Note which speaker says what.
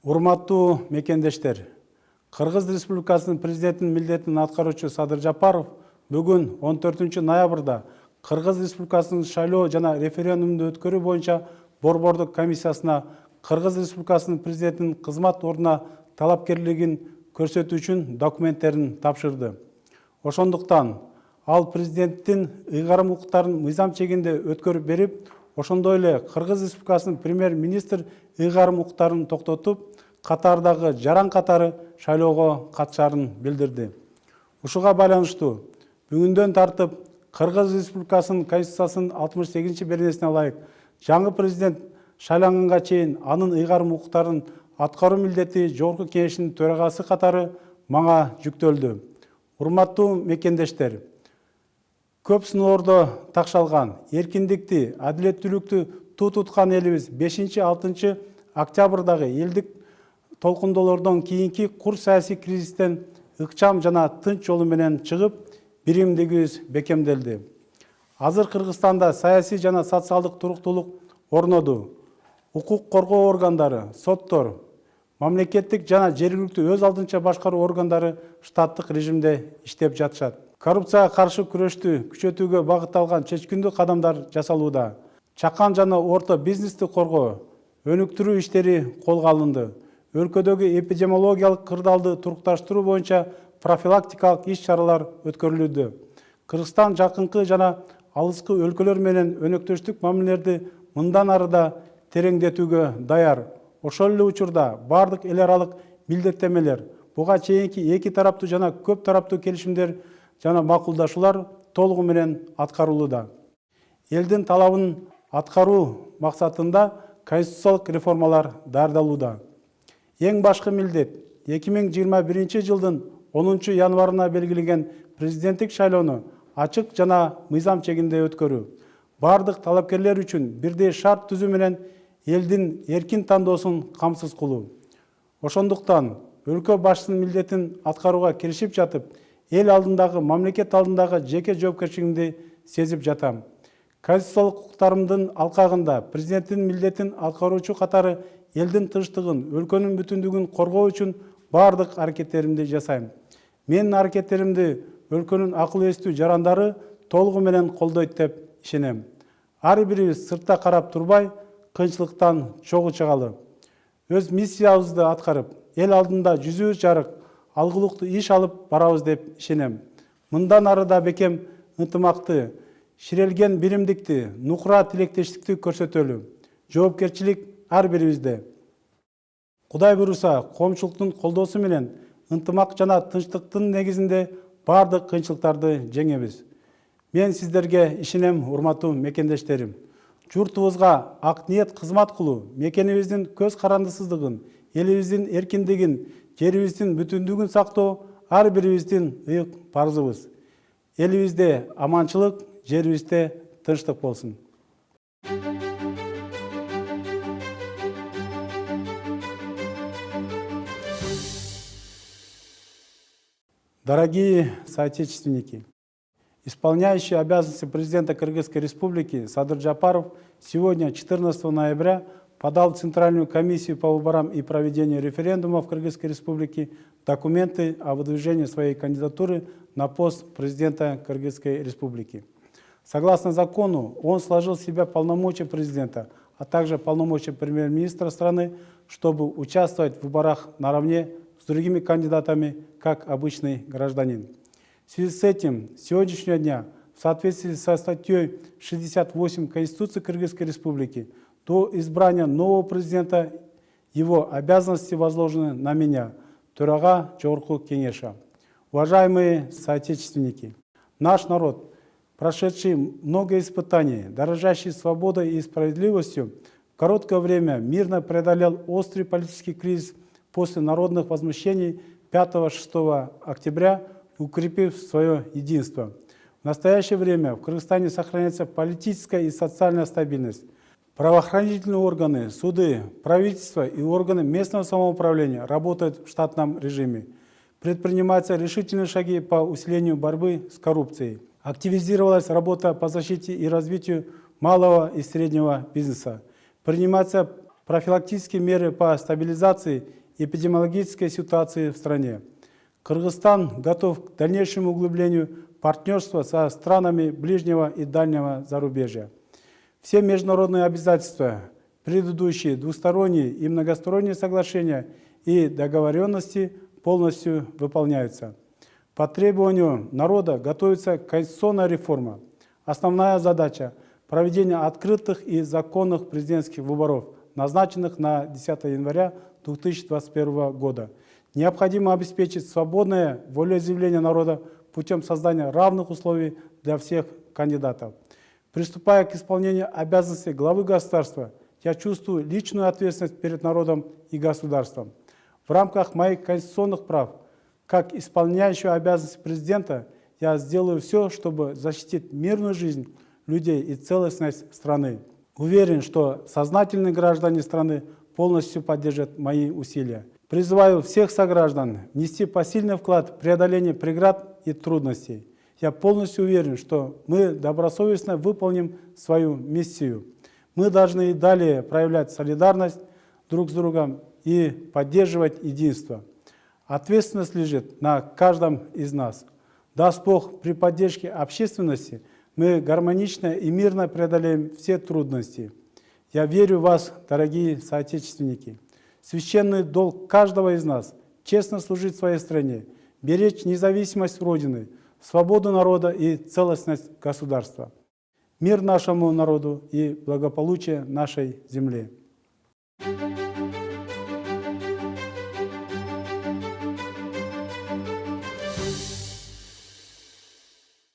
Speaker 1: Урматтуу мекендештер, Кыргыз Республикасынын президентинин милдетин аткаруучу Садыр Жапаров бүгүн 14 ноябрда Кыргыз Республикасынын шайлоо жана референдумду өткөрүү боюнча борбордук комиссиясына Кыргыз Республикасынын президентинин кызмат ордуна талапкерлигин көрсөтүү үчүн документтерин тапшырды. Ошондуктан ал президенттин ыйгарым укуктарын мыйзам чегинде өткөрүп берип, ошондой эле Кыргыз Республикасынын премьер-министр ыйгарым укуктарын токтотуп, катардагы жаран катары шайлоого катышаарын билдирди. Ушуга байланыштуу бүгүндөн тартып Кыргыз Республикасынын Конституциясынын 68-беренесине ылайык жаңы президент шайланганга чейин анын ыйгарым укуктарын аткаруу милдети Жогорку Кеңештин төрагасы катары мага жүктөлдү. Урматтуу мекендештер, көп сыноолордо такшалган эркиндикти, адилеттүүлүктү ту туткан элибиз 5-6 октябрдагы элдик толкундоолордон кийинки кур саясий кризистен ыкчам жана тынч жолу менен чыгып, биримдигибиз бекемделди. Азыр Кыргызстанда саясий жана социалдык туруктуулук орноду. Укук коргоо органдары, соттор, мамлекеттик жана жергиликтүү өз алдынча башкаруу органдары штаттык режимде иштеп жатышат. Коррупцияга каршы күрөштү күчөтүүгө багытталган чечкиндүү кадамдар жасалууда. Чакан жана орто бизнести коргоо, өнүктүрүү иштери колго алынды. Өлкөдөгү эпидемиологиялык кырдаалды турукташтыруу боюнча профилактикалык иш-чаралар өткөрүлүүдө. Кыргызстан жакынкы жана алыскы өлкөлөр менен өнөктөштүк мамилелерди мындан ары да тереңдетүүгө даяр. Ошол эле учурда бардык эл аралык милдеттемелер, буга чейинки эки тараптуу жана көп тараптуу келишимдер жана макулдашуулар толугу менен аткарылууда. Элдин талабын аткаруу максатында конституциялык реформалар даярдалууда. Эң башкы милдет 2021 жылдын 10 январына белгиленген президенттик шайлоону ачык жана мыйзам чегинде өткөрүү. Бардык талапкерлер үчүн бирдей шарт түзүү менен элдин эркин тандоосун камсыз кылуу. Ошондуктан өлкө башчысынын милдетин аткарууга киришип жатып, эл алдындагы, мамлекет алдындагы жеке жоопкерчилигимди сезип жатам. Конституциялык укуктарымдын алкагында президенттин милдетин аткаруучу катары элдин тынчтыгын, өлкөнүн бүтүндүгүн коргоо үчүн бардык аракеттеримди жасайм. Менин аракеттеримди өлкөнүн акыл эстүү жарандары толугу менен колдойт деп ишенем. Ар бирибиз сыртта карап турбай, кыйынчылыктан чогуу чыгалы. Өз миссиябызды аткарып, эл алдында жүзүбүз жарык, алгылыктуу иш алып барабыз деп ишенем. Мындан ары да бекем ынтымакты, ширелген биримдикти, нукура тилектештикти көрсөтөлү. Жоопкерчилик ар бирибизде. Кудай буйруса, коомчулуктун колдоосу менен ынтымак жана тынчтыктын негизинде бардык кыйынчылыктарды жеңебиз. Мен сиздерге ишенем, урматтуу мекендештерим. Журтубузга ак ниет кызмат кылуу, мекенибиздин көз карандысыздыгын, элибиздин эркиндигин, жерибиздин бүтүндүгүн сактоо ар бирибиздин ыйык парызыбыз. Элибизде аманчылык, жерибизде тынчтык болсун. Дорогие соотечественники, исполняющий обязанности президента Кыргызской Республики Садыр Жапаров сегодня, 14 ноября, подал в Центральную комиссию по выборам и проведению референдума в Кыргызской Республике документы о выдвижении своей кандидатуры на пост президента Кыргызской Республики. Согласно закону, он сложил в себя полномочия президента, а также полномочия премьер-министра страны, чтобы участвовать в выборах наравне с другими кандидатами, как обычный гражданин. В связи с этим, с сегодняшнего дня, в соответствии со статьей 68 Конституции Кыргызской Республики, до избрания нового президента его обязанности возложены на меня, Төрага Жогорку Кеңеша. Уважаемые соотечественники, наш народ, прошедший много испытаний, дорожащий свободой и справедливостью, в короткое время мирно преодолел острый политический кризис после народных возмущений 5-6 октября, укрепив свое единство. В настоящее время в Кыргызстане сохраняется политическая и социальная стабильность. Правоохранительные органы, суды, правительство и органы местного самоуправления работают в штатном режиме. Предпринимаются решительные шаги по усилению борьбы с коррупцией. Активизировалась работа по защите и развитию малого и среднего бизнеса. Принимаются профилактические меры по стабилизации эпидемиологической ситуации в стране. Кыргызстан готов к дальнейшему углублению партнерства со странами ближнего и дальнего зарубежья. Все международные обязательства, предыдущие двусторонние и многосторонние соглашения и договоренности полностью выполняются. По требованию народа готовится конституционная реформа. Основная задача – проведение открытых и законных президентских выборов, назначенных на 10 января 2021 года. Необходимо обеспечить свободное волеизъявление народа путем создания равных условий для всех кандидатов. Приступая к исполнению обязанностей главы государства, я чувствую личную ответственность перед народом и государством. В рамках моих конституционных прав, как исполняющего обязанности президента, я сделаю все, чтобы защитить мирную жизнь людей и целостность страны. Уверен, что сознательные граждане страны полностью поддержат мои усилия. Призываю всех сограждан внести посильный вклад в преодоление преград и трудностей. Я полностью уверен, что мы добросовестно выполним свою миссию. Мы должны и далее проявлять солидарность друг с другом и поддерживать единство. Ответственность лежит на каждом из нас. Даст Бог, при поддержке общественности мы гармонично и мирно преодолеем все трудности. Я верю в вас, дорогие соотечественники. Священный долг каждого из нас – честно служить своей стране, беречь независимость Родины, свободу народа и целостность государства. Мир нашему народу и благополучие нашей земли.